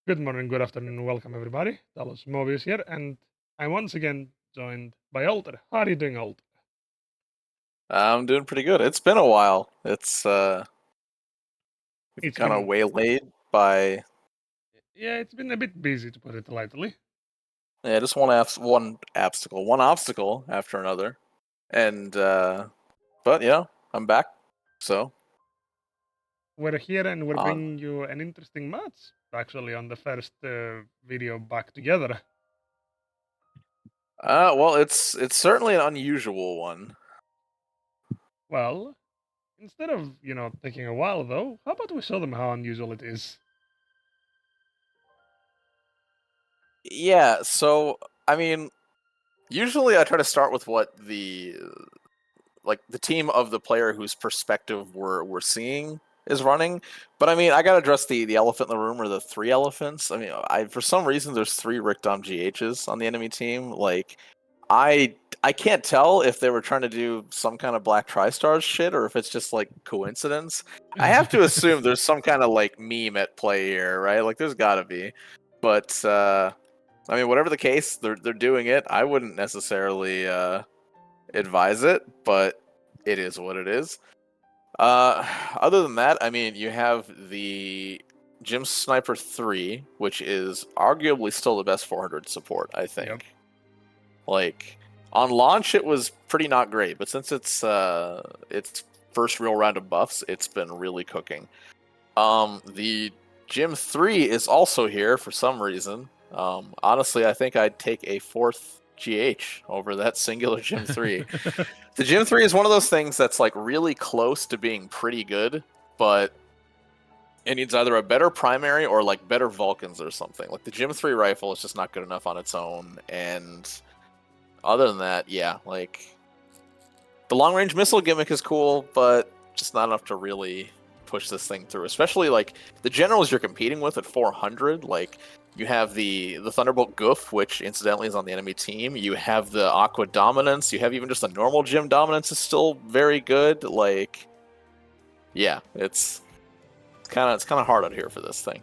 Good morning, good afternoon, welcome everybody. Talos Mobius here, and I'm once again joined by Alter. How are you doing, Alter? I'm doing pretty good. It's been a while. We've It's kind of been, waylaid by yeah, it's been a bit busy to put it lightly. just one obstacle after another, and but yeah, I'm back. So We're here and we're on. bringing you an interesting match, actually, on the first video back together. Well, it's certainly an unusual one. Well, instead of, taking a while though, how about we show them how unusual it is? Yeah. So I mean, usually I try to start with what the team of the player whose perspective we're seeing is running. But I mean, I gotta address the elephant in the room or the three elephants. I mean, I for some reason there's three Rickdom GHs on the enemy team. Like, I can't tell if they were trying to do some kind of Black TriStars shit or if it's just like coincidence. I have to assume there's some kind of like meme at play here, right? Like, there's gotta be. But I mean, whatever the case, they're doing it. I wouldn't necessarily advise it, but it is what it is. Other than that, I mean, you have the Gym Sniper 3, which is arguably still the best 400 support, I Yep. think. Like, on launch, it was pretty not great, but since its first real round of buffs, it's been really cooking. The Gym 3 is also here for some reason. Honestly, I think I'd take a fourth GH over that singular Gym 3. The Gym 3 is one of those things that's like really close to being pretty good, but it needs either a better primary or like better Vulcans or something. Like the Gym 3 rifle is just not good enough on its own, and other than that, yeah, like the long range missile gimmick is cool, but just not enough to really push this thing through. Especially like the generals you're competing with at 400, like you have the Thunderbolt Goof, which incidentally is on the enemy team. You have the Aqua Dominance. You have even just the normal Gym Dominance is still very good. Like, yeah, it's kind of hard out here for this thing.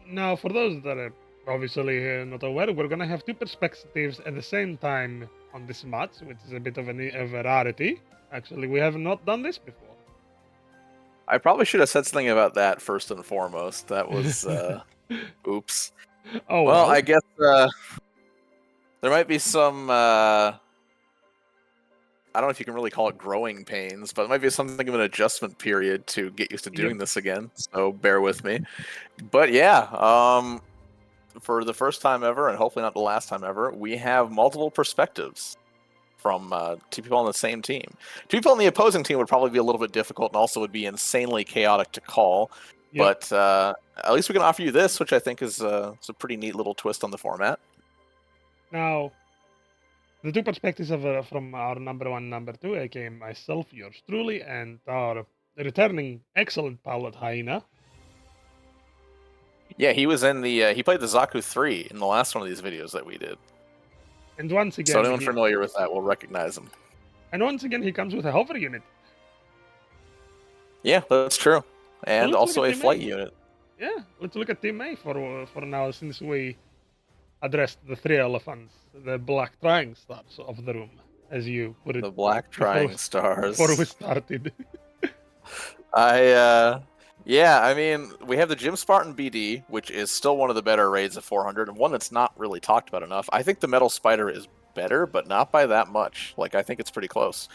Now, for those that are obviously not aware, we're gonna have two perspectives at the same time on this match, which is a bit of a rarity. Actually, we have not done this before. I probably should have said something about that first and foremost. That was oops. Oh Well, well. I guess there might be some I don't know if you can really call it growing pains, but it might be something of an adjustment period to get used to Yep. doing this again. So bear with me. But yeah, for the first time ever, and hopefully not the last time ever, we have multiple perspectives from two people on the same team. Two people on the opposing team would probably be a little bit difficult and also would be insanely chaotic to call. Yep. But at least we can offer you this, which I think is a pretty neat little twist on the format. Now, the two perspectives of from our number one, number two, aka myself, yours truly, and our returning excellent pilot Hyena. Yeah, he was in the he played the Zaku 3 in the last one of these videos that we did. And once So again, anyone he familiar with that will recognize him. comes with a hover unit. Yeah, that's true. So And let's look also at a Team flight A. unit. Yeah, let's look at Team A for now, since we addressed the three elephants, the black triangle stars of the room, as you put it The Black before Trying before we Stars. started. Yeah, I mean, we have the Gym Spartan BD, which is still one of the better raids of 400, and one that's not really talked about enough. I think the Metal Spider is better, but not by that much. Like, I think it's pretty close.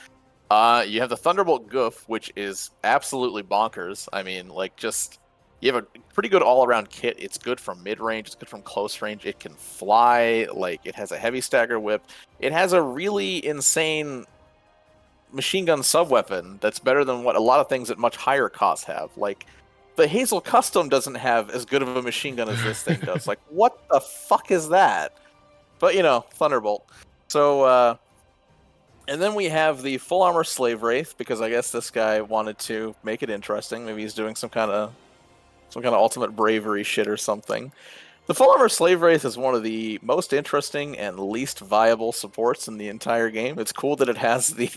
You have the Thunderbolt Goof, which is absolutely bonkers. I mean, like, just you have a pretty good all-around kit. It's good from mid-range. It's good from close range. It can fly. Like, it has a heavy stagger whip. It has a really insane machine gun sub-weapon that's better than what a lot of things at much higher costs have. Like, the Hazel Custom doesn't have as good of a machine gun as this thing does. Like, what the fuck is that? But, Thunderbolt. So, and then we have the full armor Slave Wraith, because I guess this guy wanted to make it interesting. Maybe he's doing some kind of ultimate bravery shit or something. The full armor Slave Wraith is one of the most interesting and least viable supports in the entire game. It's cool that it has the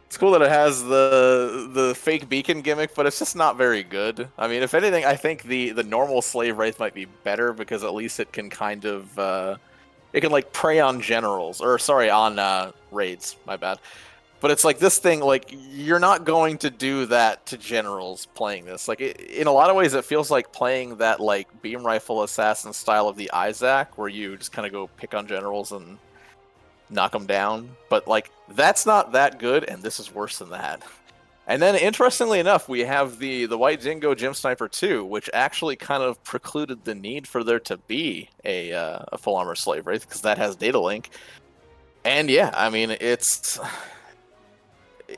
It's cool that it has the fake beacon gimmick, but it's just not very good. I mean, if anything, I think the normal slave wraith might be better because at least it can kind of it can like prey on generals, or sorry, on raids. My bad. But it's like this thing, like you're not going to do that to generals playing this. Like in a lot of ways, it feels like playing that like beam rifle assassin style of the Isaac, where you just kind of go pick on generals and knock them down. But like that's not that good, and this is worse than that. And then, interestingly enough, we have the White Dingo Gym Sniper 2, which actually kind of precluded the need for there to be a full armor slave wraith because that has data link. And yeah, I mean it's.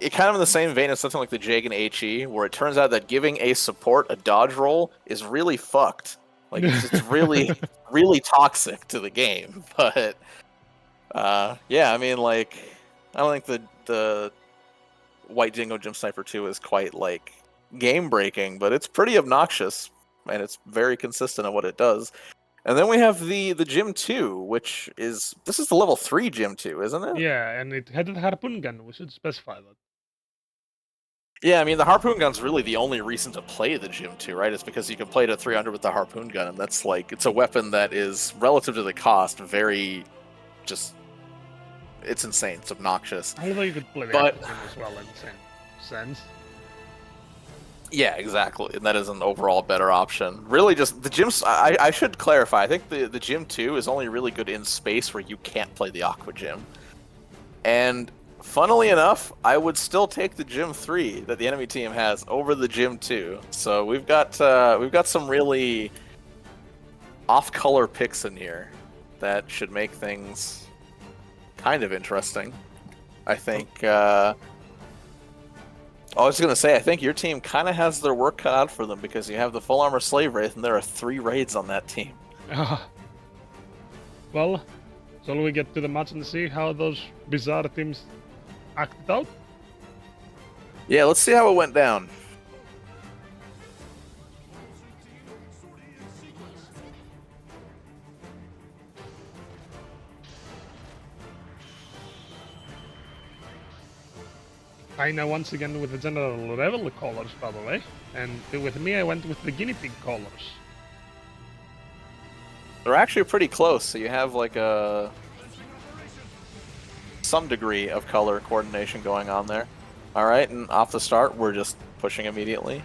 It kind of in the same vein as something like the Jagan HE, where it turns out that giving a support a dodge roll is really fucked. Like it's really, really toxic to the game. But yeah, I mean, like I don't think the White Dingo Gym Sniper 2 is quite like game breaking, but it's pretty obnoxious and it's very consistent at what it does. And then we have the Gym 2, which is this is the level 3 Gym 2, isn't it? Yeah, and it had a harpoon gun. We should specify that. Yeah, I mean, the harpoon gun's really the only reason to play the Gym 2, right? It's because you can play it at 300 with the harpoon gun, and that's like, it's a weapon that is, relative to the cost, very, just, it's insane. It's obnoxious. Although you could play the But- harpoon as well in the same sense. Yeah, exactly. And that is an overall better option. Really, just, the Gyms, I should clarify, I think the Gym 2 is only really good in space where you can't play the Aqua Gym. And funnily enough, I would still take the Gym 3 that the enemy team has over the Gym 2. So we've got some really off-color picks in here that should make things kind of interesting. I think. I was gonna say, I think your team kind of has their work cut out for them because you have the full armor slave wraith, and there are 3 raids on that team. Well, shall we get to the match and see how those bizarre teams acted out? Yeah, let's see how it went down. Hyena once again with the general level colors, by the way. And with me, I went with the guinea pig colors. They're actually pretty close, so you have like some degree of color coordination going on there. All right, and off the start, we're just pushing immediately.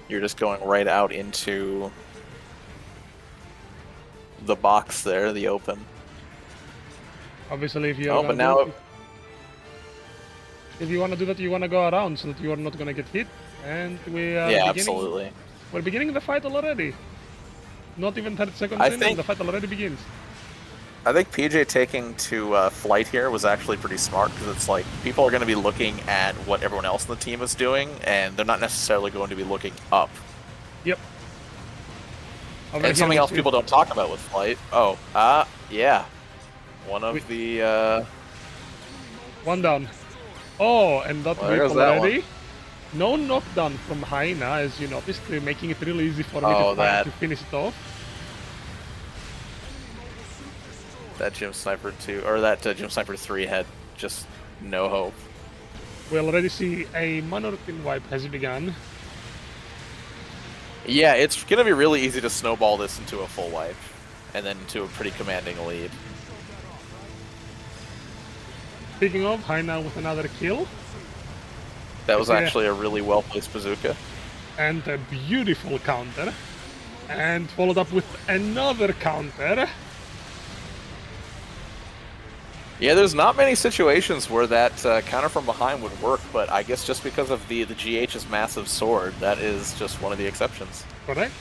You're just going right out into the box there, the open. Obviously, if you Oh, but now if you want to do that, you want to go around so that you are not going to get hit. And we are yeah, beginning, absolutely. we're beginning the fight already. Not even 30 seconds I in, think- and the fight already begins. I think PJ taking to flight here was actually pretty smart because it's like people are going to be looking at what everyone else in the team is doing, and they're not necessarily going to be looking up. Yep. Over And here something we else see- people don't talk about with flight. Oh, yeah. One of the One down. Oh, and that Well, there whip goes that already. No knockdown from Hyena, as you noticed, making it really easy for me Oh, to finish it off. that Gym Sniper 2 or that Gym Sniper 3 had just no hope. We already see a mono-routine wipe has begun. Yeah, it's going to be really easy to snowball this into a full wipe and then into a pretty commanding lead. Speaking of, Hyena with another kill. That was Yeah. actually a really well-placed bazooka. And a beautiful counter. And followed up with another counter. Yeah, there's not many situations where that counter from behind would work, but I guess just because of the GH's massive sword, that is just one of the exceptions. Correct?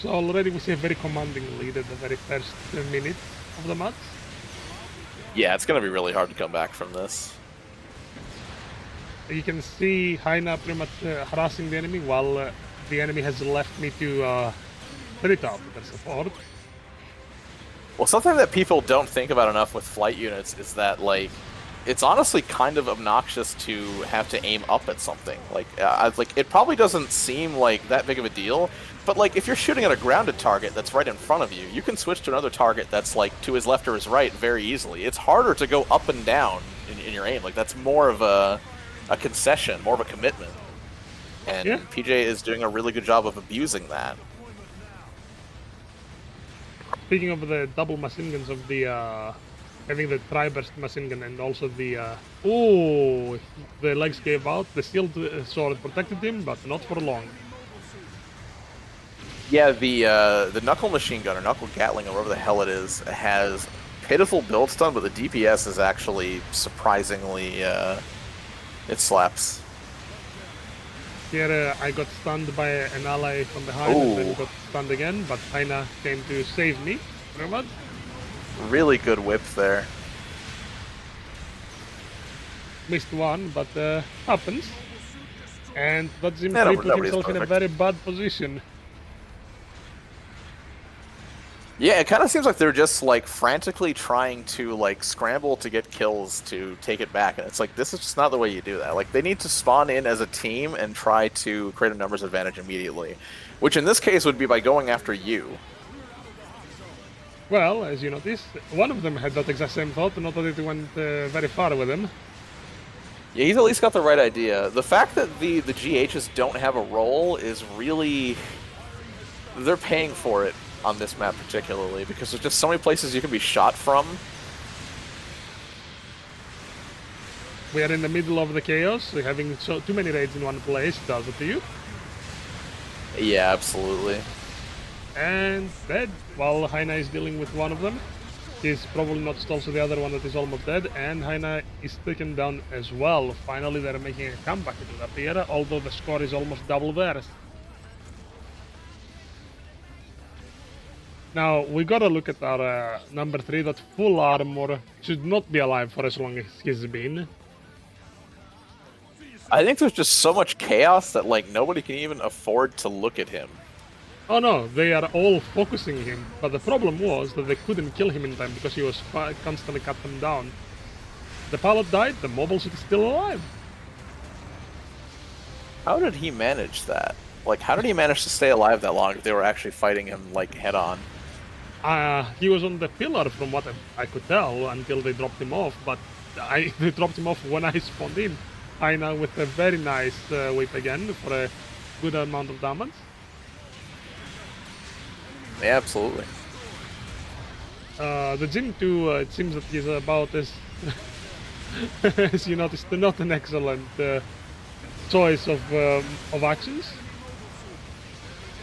So already we see a very commanding lead at the very first minute of the match. Yeah, it's going to be really hard to come back from this. You can see Hyena pretty much harassing the enemy while the enemy has left me to split out their support. Well, something that people don't think about enough with flight units is that, like, it's honestly kind of obnoxious to have to aim up at something. Like it probably doesn't seem like that big of a deal, but like if you're shooting at a grounded target that's right in front of you, you can switch to another target that's like to his left or his right very easily. It's harder to go up and down in your aim. Like that's more of a concession, more of a commitment. And Yeah. PJ is doing a really good job of abusing that. Speaking of the double machine guns of the having the tri-burst machine gun and also the oh, the legs gave out. The shield sword protected him, but not for long. Yeah, the knuckle machine gun or knuckle gatling or whatever the hell it is has pitiful build stun, but the DPS is actually surprisingly it slaps. Here I got stunned by an ally from behind and then got stunned again, but Hyena came to save me. Very much. Really good whip there. Missed one, but happens. And that Jim Yeah, 3 put nobody's himself in a perfect. very bad position. Yeah, it kind of seems like they're just like frantically trying to like scramble to get kills to take it back, and it's like this is just not the way you do that. Like they need to spawn in as a team and try to create a numbers advantage immediately, which in this case would be by going after you. Well, as you notice, one of them had that exact same thought, not that it went very far with him. Yeah, he's at least got the right idea. The fact that the GHs don't have a role is really... They're paying for it on this map particularly, because there's just so many places you can be shot from. We are in the middle of the chaos, having too many raids in one place does it to you. Yeah, absolutely. And dead, while Hyena is dealing with one of them. He's probably noticed also the other one that is almost dead, and Hyena is taken down as well. Finally, they're making a comeback into that era, although the score is almost double theirs. Now, we gotta look at our number 3, that full armor should not be alive for as long as he's been. I think there's just so much chaos that like nobody can even afford to look at him. Oh no, they are all focusing him, but the problem was that they couldn't kill him in time because he was constantly cut them down. The pilot died, the mobile suit is still alive. How did he manage that? Like, how did he manage to stay alive that long if they were actually fighting him like head on? He was on the pillar from what I could tell until they dropped him off, but they dropped him off when I spawned in. Hyena with a very nice whip again for a good amount of damage. Yeah, absolutely. The Jim 2, it seems that he's about as, as you noticed, not an excellent choice of actions.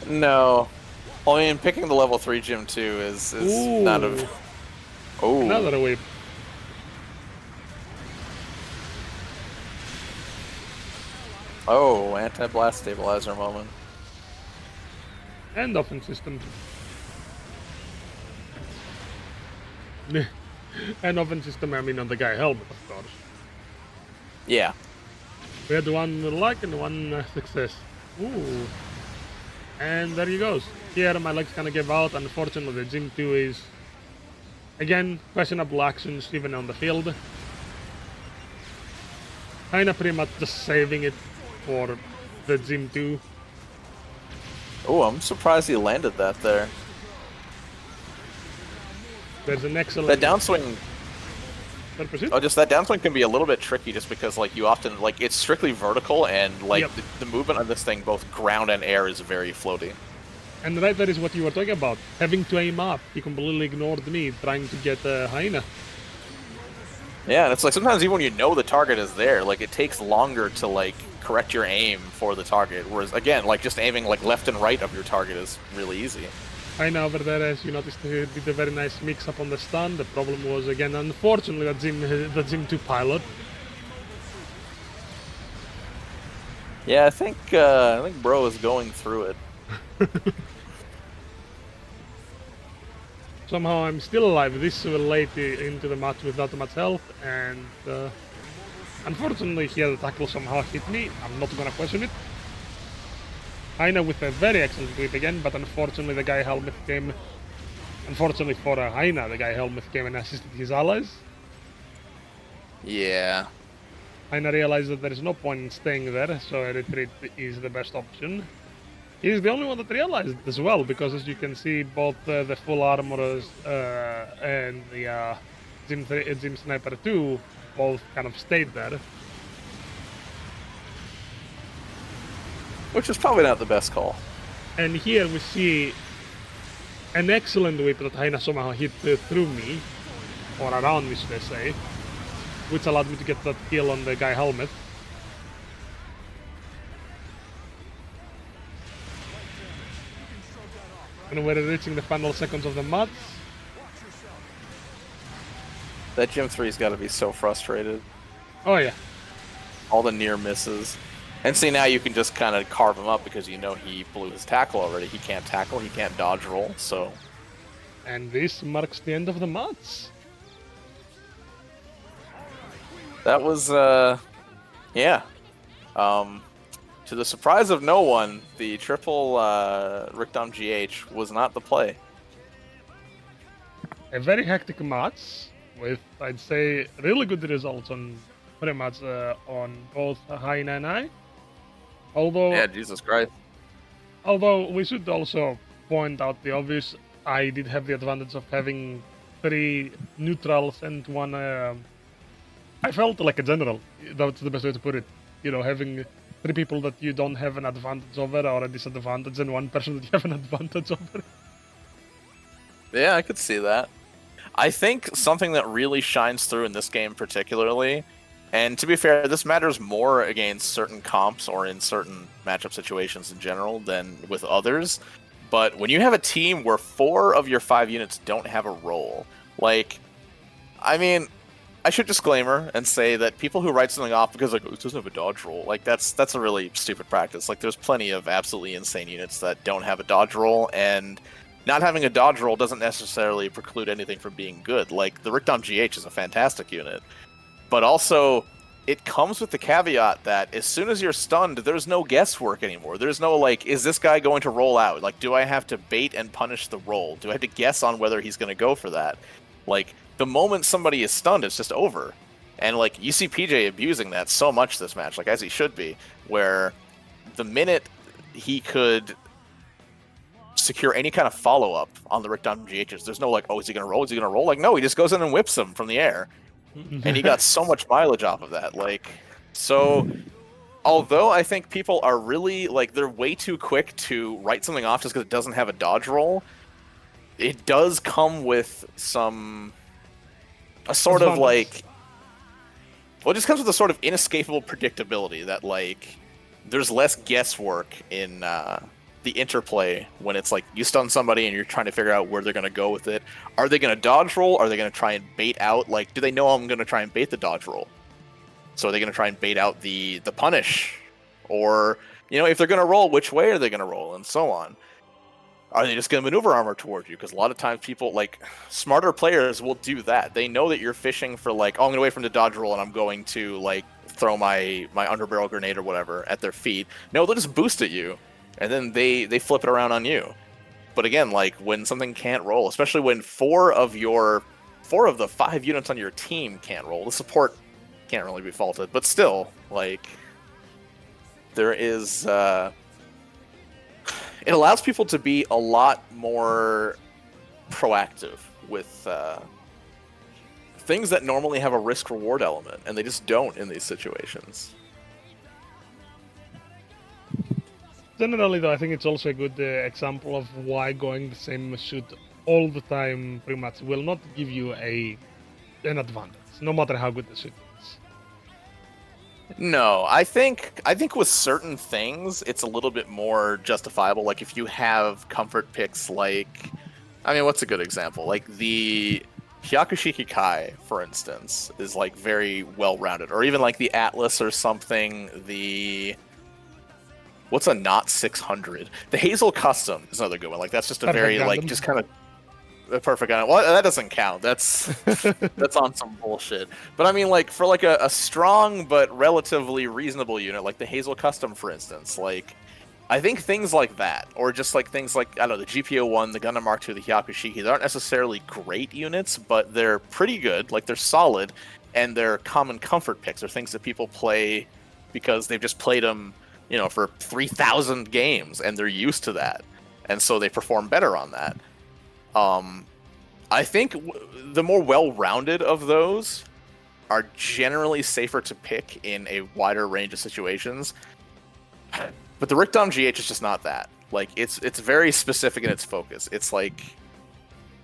No. Well, I mean, picking the level 3 gym 2 is not a... Oh. Another whip. Oh, anti-blast stabilizer moment. And offense system. And offense system, I mean on the guy helmet, of course. Yeah. We had one luck and one success. Ooh. And there he goes. Here my leg's gonna give out. Unfortunately, the Gym 2 is, again, questionable actions even on the field. Kinda pretty much just saving it for the Gym 2. Oh, I'm surprised he landed that there. There's an excellent... That downswing... Oh, just that downswing can be a little bit tricky just because, like, you often, like, it's strictly vertical and, like, Yep. the movement of this thing, both ground and air, is very floaty. And right there is what you were talking about. Having to aim up. He completely ignored me trying to get Hyena. Yeah, and it's like sometimes even when you know the target is there, like, it takes longer to, like, correct your aim for the target. Whereas, again, like, just aiming, like, left and right of your target is really easy. Hyena over there, as you noticed, he did a very nice mix-up on the stun. The problem was, again, unfortunately, the Gym 2 pilot. Yeah, I think Bro is going through it. Somehow I'm still alive this late into the match without much health, and unfortunately here the tackle somehow hit me. I'm not gonna question it. Hyena with a very excellent whip again, but unfortunately the guy helmet came. Unfortunately for Hyena, the guy helmet came and assisted his allies. Yeah. Hyena realizes that there is no point in staying there, so a retreat is the best option. He's the only one that realized it as well, because as you can see, both the full armorers and the Zim Sniper 2 both kind of stayed there. Which is probably not the best call. And here we see an excellent whip that Hyena somehow hit through me, or around me, should I say, which allowed me to get that kill on the guy helmet. And we're reaching the final seconds of the match. That Gym 3's got to be so frustrated. Oh yeah. All the near misses. And see, now you can just kind of carve him up because you know he blew his tackle already. He can't tackle, he can't dodge roll, so... And this marks the end of the match. That was, yeah. To the surprise of no one, the triple Rikdom GH was not the play. A very hectic match with, I'd say, really good results on pretty much on both Hyena and I. Although, Yeah, Jesus Christ. although we should also point out the obvious, I did have the advantage of having 3 neutrals and 1. I felt like a general. That's the best way to put it. You know, having 3 people that you don't have an advantage over or a disadvantage, and 1 person that you have an advantage over. Yeah, I could see that. I think something that really shines through in this game particularly, and to be fair, this matters more against certain comps or in certain matchup situations in general than with others, but when you have a team where 4 of your 5 units don't have a role, like, I mean, I should disclaimer and say that people who write something off because, like, oh, it doesn't have a dodge roll, like, that's a really stupid practice. Like, there's plenty of absolutely insane units that don't have a dodge roll, and not having a dodge roll doesn't necessarily preclude anything from being good. Like, the Rikdom GH is a fantastic unit, but also it comes with the caveat that as soon as you're stunned, there's no guesswork anymore. There's no, like, is this guy going to roll out? Like, do I have to bait and punish the roll? Do I have to guess on whether he's going to go for that? Like, the moment somebody is stunned, it's just over. And, like, you see PJ abusing that so much this match, like, as he should be, where the minute he could secure any kind of follow-up on the Rikdom GHs, there's no, like, oh, is he going to roll? Is he going to roll? Like, no, he just goes in and whips him from the air. And he got so much mileage off of that. Like, so, although I think people are really, like, they're way too quick to write something off just because it doesn't have a dodge roll, it does come with a sort of, like, well, it just comes with a sort of inescapable predictability that, like, there's less guesswork in the interplay when it's like you stun somebody and you're trying to figure out where they're going to go with it. Are they going to dodge roll? Are they going to try and bait out? Like, do they know I'm going to try and bait the dodge roll? So are they going to try and bait out the punish? Or, you know, if they're going to roll, which way are they going to roll? And so on. Are they just going to maneuver armor towards you? Because a lot of times people, like, smarter players will do that. They know that you're fishing for, like, oh, I'm going to wait for them to dodge roll and I'm going to, like, throw my underbarrel grenade or whatever at their feet. No, they'll just boost at you. And then they flip it around on you. But again, like, when something can't roll, especially when 4 of the 5 units on your team can't roll, the support can't really be faulted. But still, like, there is... it allows people to be a lot more proactive with things that normally have a risk-reward element, and they just don't in these situations. Generally, though, I think it's also a good example of why going the same shoot all the time pretty much will not give you an advantage, no matter how good the shoot is. No, I think with certain things, it's a little bit more justifiable. Like, if you have comfort picks like... I mean, what's a good example? Like, the Hyakushiki Kai, for instance, is, like, very well-rounded. Or even, like, the Atlas or something, the... What's a not 600? The Hazel Custom is another good one. Like, that's just a Perfect very, Gundam. like, just kind of a perfect Gundam. Well, that doesn't count. That's that's on some bullshit. But I mean, like, for like a strong but relatively reasonable unit, like the Hazel Custom, for instance, like, I think things like that, or just like things like, I don't know, the GPO-1, the Gundam Mark II, the Hyakushiki, they aren't necessarily great units, but they're pretty good. Like, they're solid. and they're common comfort picks, or things that people play because they've just played them, for 3,000 games and they're used to that, and so they perform better on that. I think the more well-rounded of those are generally safer to pick in a wider range of situations. But the Rickdom GH is just not that. Like, it's very specific in its focus. It's like,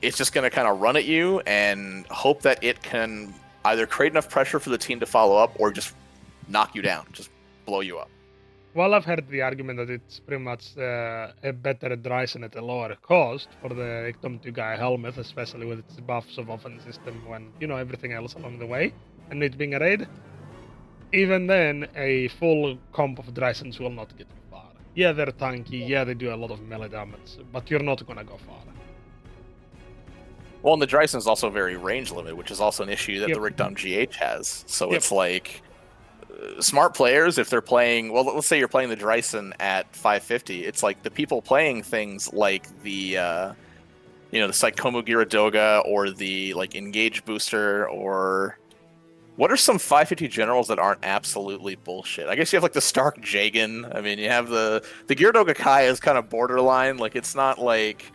it's just going to kind of run at you and hope that it can either create enough pressure for the team to follow up or just knock you down, just blow you up. Well, I've heard the argument that it's pretty much a better Dryson at a lower cost for the Ectom 2 guy helmet, especially with its buffs of offense system when, everything else along the way, and it being a raid. Even then, a full comp of Drysons will not get you far. Yeah, they're tanky, yeah, they do a lot of melee damage, but you're not gonna go far. Well, and the Dryson is also very range limited, which is also an issue that the Rickdom GH has. So it's like, smart players, if they're playing, well, let's say you're playing the Dryson at 550, it's like the people playing things like the Psychomu Gyaradoga or the like Engage Booster, or what are some 550 generals that aren't absolutely bullshit? I guess you have like the Stark Jagan. I mean, you have the Gyaradoga Kai is kind of borderline, like it's not like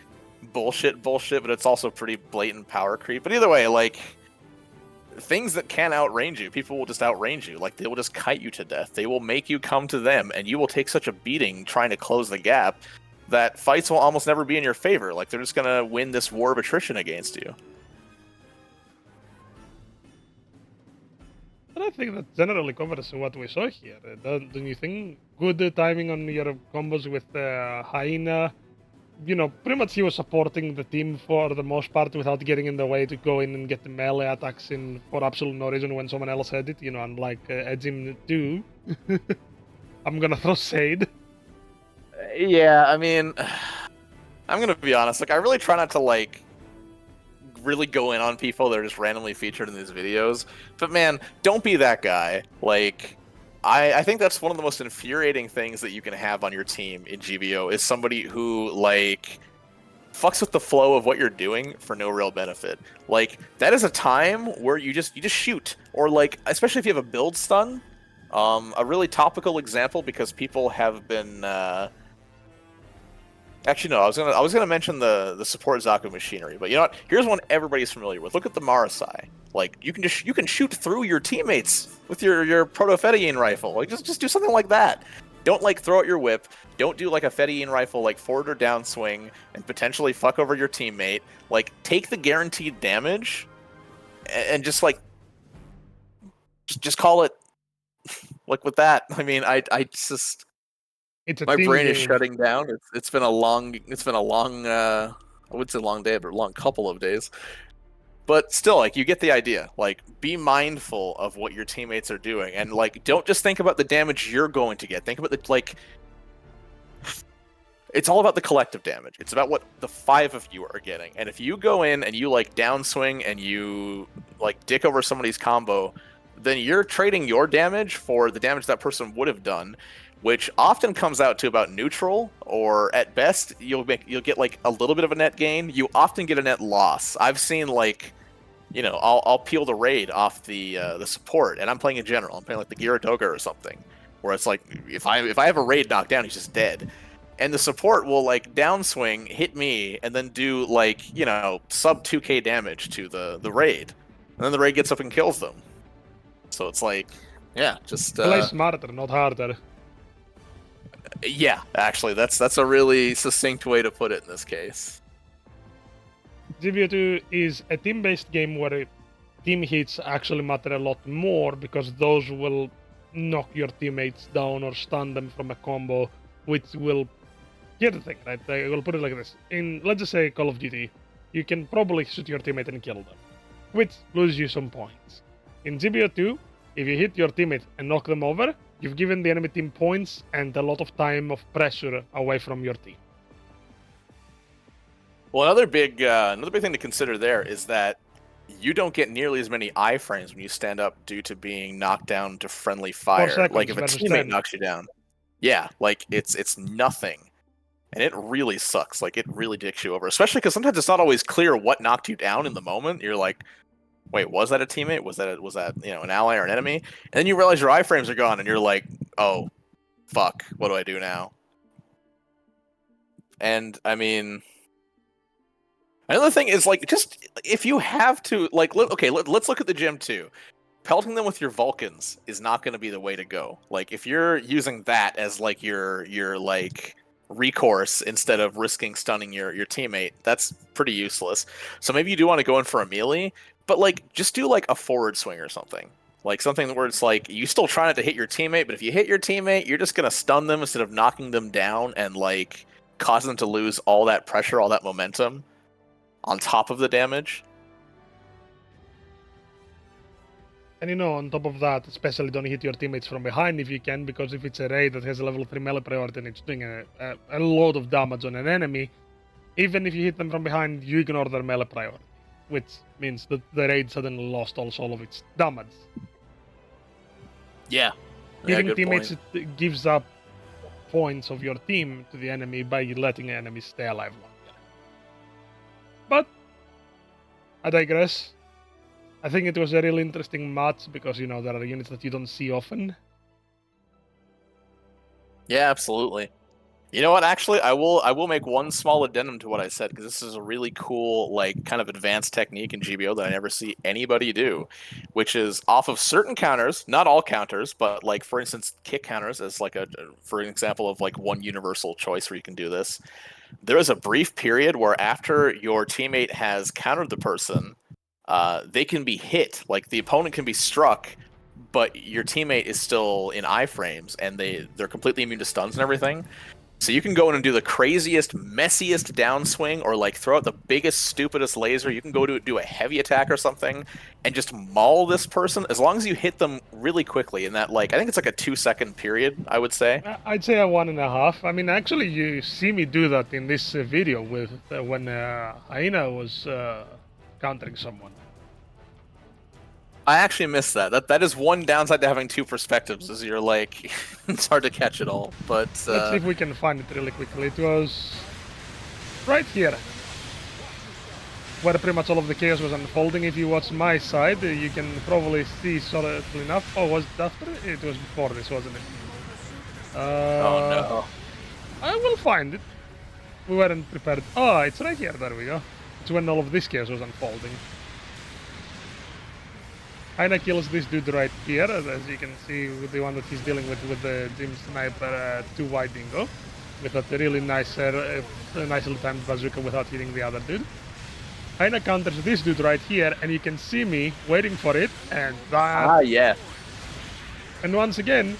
bullshit, but it's also pretty blatant power creep. But either way, like, things that can outrange you, people will just outrange you. Like, they will just kite you to death. They will make you come to them, and you will take such a beating trying to close the gap that fights will almost never be in your favor. Like, they're just gonna win this war of attrition against you. But I think that generally covers what we saw here. Don't you think? Good timing on your combos with Hyena. Pretty much he was supporting the team for the most part without getting in the way to go in and get the melee attacks in for absolute no reason when someone else had it, unlike Edzim 2. I'm gonna throw shade. Yeah, I mean, I'm gonna be honest, like, I really try not to, like, really go in on people that are just randomly featured in these videos, but man, don't be that guy. Like, I think that's one of the most infuriating things that you can have on your team in GBO is somebody who, like, fucks with the flow of what you're doing for no real benefit. Like, that is a time where you just shoot, or like, especially if you have a build stun. A really topical example, because people have been actually, no, I was gonna mention the support Zaku machinery, but you know what? Here's one everybody's familiar with. Look at the Marasai. Like, you can shoot through your teammates with your Proto-Fetiine rifle. Like, just do something like that. Don't, like, throw out your whip. Don't do, like, a Fetiine rifle, like, forward or down swing and potentially fuck over your teammate. Like, take the guaranteed damage and just, like, just call it, like, with that. I mean, I just... My brain is shutting down. It's been a long I wouldn't say long day, but a long couple of days. But still, like, you get the idea. Like, be mindful of what your teammates are doing, and like, don't just think about the damage you're going to get. Think about the, like, it's all about the collective damage. It's about what the 5 of you are getting. And if you go in and you, like, downswing and you, like, dick over somebody's combo, then you're trading your damage for the damage that person would have done, which often comes out to about neutral, or at best you'll get like a little bit of a net gain. You often get a net loss. I've seen, like, I'll peel the raid off the support, and I'm playing in general. I'm playing like the Gyaradoga or something, where it's like, if I have a raid knocked down, he's just dead, and the support will, like, downswing, hit me, and then do, like, sub 2k damage to the raid, and then the raid gets up and kills them. So it's like, yeah, just play smarter, not harder. Yeah, actually, that's a really succinct way to put it in this case. GBO 2 is a team-based game where team hits actually matter a lot more, because those will knock your teammates down or stun them from a combo, which will... Here's the thing, right? I will put it like this. In, let's just say, Call of Duty, you can probably shoot your teammate and kill them, which loses you some points. In GBO 2, if you hit your teammate and knock them over, you've given the enemy team points and a lot of time of pressure away from your team. Well, another big thing to consider there is that you don't get nearly as many iframes when you stand up due to being knocked down to friendly fire. Like, if a teammate knocks you down, yeah, like, it's nothing, and it really sucks. Like, it really dicks you over, especially because sometimes it's not always clear what knocked you down in the moment. You're like, wait, was that a teammate? Was that an ally or an enemy? And then you realize your iframes are gone, and you're like, oh, fuck, what do I do now? And I mean, another thing is like, just if you have to, like, let's look at the gym too. Pelting them with your Vulcans is not going to be the way to go. Like, if you're using that as like your like recourse instead of risking stunning your teammate, that's pretty useless. So maybe you do want to go in for a melee, but like just do like a forward swing or something. Like something where it's like you still try not to hit your teammate, but if you hit your teammate, you're just gonna stun them instead of knocking them down and like cause them to lose all that pressure, all that momentum on top of the damage. And on top of that, especially don't hit your teammates from behind if you can, because if it's a raid that has a level 3 melee priority and it's doing a lot of damage on an enemy, even if you hit them from behind, you ignore their melee priority, which means that the raid suddenly lost also all of its damage. Yeah. Hitting teammates gives up points of your team to the enemy by letting enemies stay alive longer. But I digress. I think it was a really interesting match because there are units that you don't see often. Yeah, absolutely. You know what? Actually, I will make one small addendum to what I said because this is a really cool, like, kind of advanced technique in GBO that I never see anybody do, which is off of certain counters, not all counters, but like for instance, kick counters as like for an example of like one universal choice where you can do this. There is a brief period where after your teammate has countered the person, they can be hit, like the opponent can be struck, but your teammate is still in iframes and they're completely immune to stuns and everything. So you can go in and do the craziest, messiest downswing, or like throw out the biggest, stupidest laser. You can go do a heavy attack or something, and just maul this person as long as you hit them really quickly. In that, like, I think it's like a 2-second period. I would say. I'd say a 1.5. I mean, actually, you see me do that in this video with when Hyena was countering someone. I actually missed that. That is one downside to having two perspectives, is you're like, it's hard to catch it all. But let's see if we can find it really quickly. It was right here, where pretty much all of the chaos was unfolding. If you watch my side, you can probably see solidly enough. Oh, was it after? It was before this, wasn't it? Oh no. I will find it. We weren't prepared. Oh, it's right here. There we go. It's when all of this chaos was unfolding. Hyena kills this dude right here, as you can see with the one that he's dealing with the Jim Sniper 2 wide dingo, with that really nicely timed bazooka without hitting the other dude. Hyena counters this dude right here, and you can see me waiting for it, and that... Ah, yeah. And once again,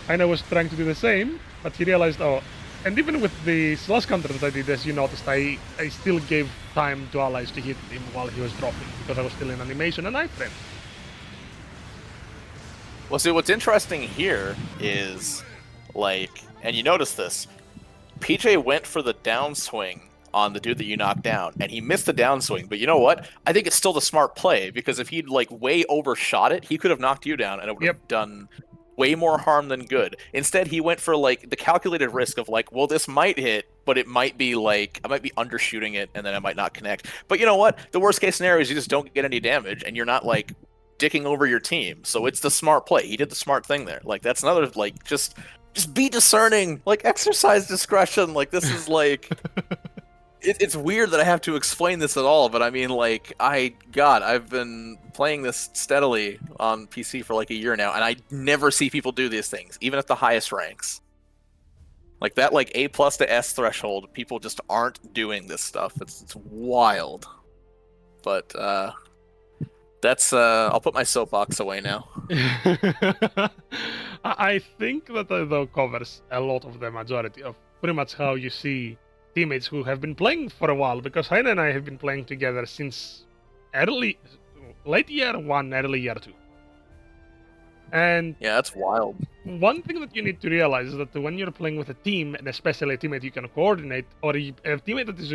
Hyena was trying to do the same, but he realized, oh, and even with the slash counter that I did, as you noticed, I still gave time to allies to hit him while he was dropping, because I was still in animation and iframe. Well, see, what's interesting here is, like, and you notice this, PJ went for the downswing on the dude that you knocked down, and he missed the downswing, but you know what? I think it's still the smart play, because if he'd, like, way overshot it, he could have knocked you down, and it would have done way more harm than good. Instead, he went for, like, the calculated risk of, like, well, this might hit, but it might be, like, I might be undershooting it, and then I might not connect. But you know what? The worst case scenario is you just don't get any damage, and you're not, like, dicking over your team. So it's the smart play. He did the smart thing there. Like, that's another, like, just be discerning. Like, exercise discretion. Like, this is, like... It's weird that I have to explain this at all, but I mean, like, I've been playing this steadily on PC for like a year now, and I never see people do these things, even at the highest ranks. Like, that, like, A+ to S threshold, people just aren't doing this stuff. It's wild. But, that's, I'll put my soapbox away now. I think that though covers a lot of the majority of pretty much how you see teammates who have been playing for a while, because Hyena and I have been playing together since late year 1, early year 2. And yeah, that's wild. One thing that you need to realize is that when you're playing with a team, and especially a teammate you can coordinate, or a teammate that is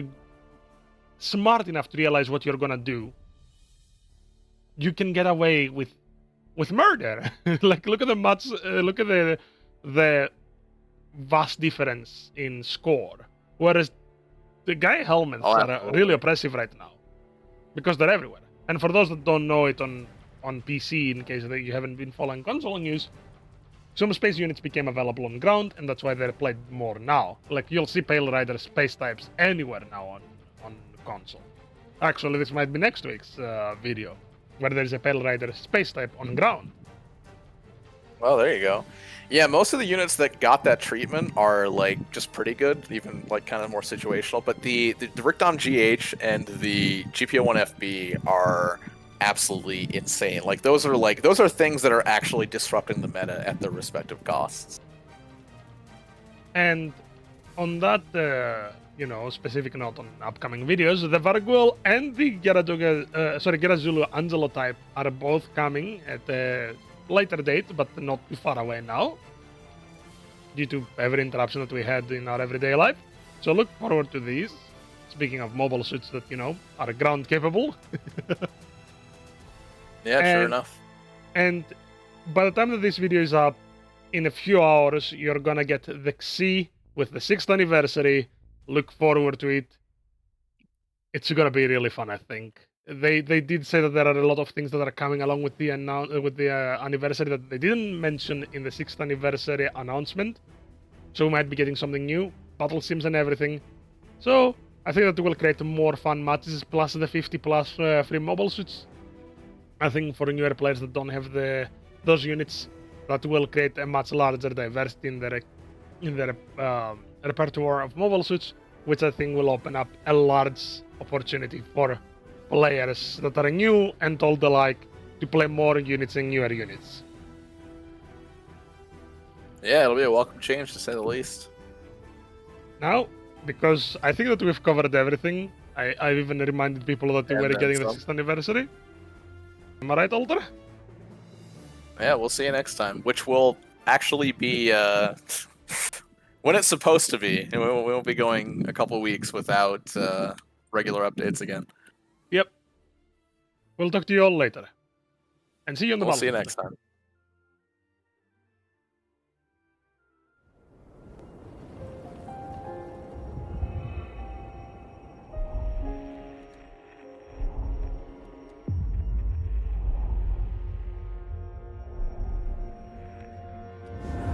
smart enough to realize what you're gonna do, you can get away with murder. Like, look at the match, look at the vast difference in score. Whereas the guy helmets are really oppressive right now, because they're everywhere. And for those that don't know it on PC, in case that you haven't been following console news, some space units became available on ground, and that's why they're played more now. Like, you'll see Pale Rider space types anywhere now on console. Actually, this might be next week's video, where there's a Pale Rider space type on ground. Well, there you go. Yeah, most of the units that got that treatment are like just pretty good, even like kind of more situational. But the Ricton GH and the GPO1FB are absolutely insane. Like those are things that are actually disrupting the meta at their respective costs. And on that, specific note on upcoming videos, the Varguel and the Gerazulu Angelo type are both coming at a later date, but not too far away now, due to every interruption that we had in our everyday life. So look forward to these. Speaking of mobile suits that, are ground capable. Yeah, sure enough. And by the time that this video is up, in a few hours, you're gonna get the Xi with the 6th anniversary. Look forward to it. It's gonna be really fun, I think. They did say that there are a lot of things that are coming along with the anniversary that they didn't mention in the 6th anniversary announcement. So we might be getting something new, battle sims and everything. So I think that will create more fun matches, plus the 50+ free mobile suits. I think for newer players that don't have those units, that will create a much larger diversity in their repertoire of mobile suits, which I think will open up a large opportunity for players that are new and told alike to play more units and newer units. Yeah, it'll be a welcome change to say the least. Now, because I think that we've covered everything, I've even reminded people that we were getting the 6th anniversary. Am I right, Alter? Yeah, we'll see you next time, which will actually be when it's supposed to be. And we won't be going a couple weeks without regular updates again. Yep. We'll talk to you all later. And see you on the We'll battlefield. see you next time.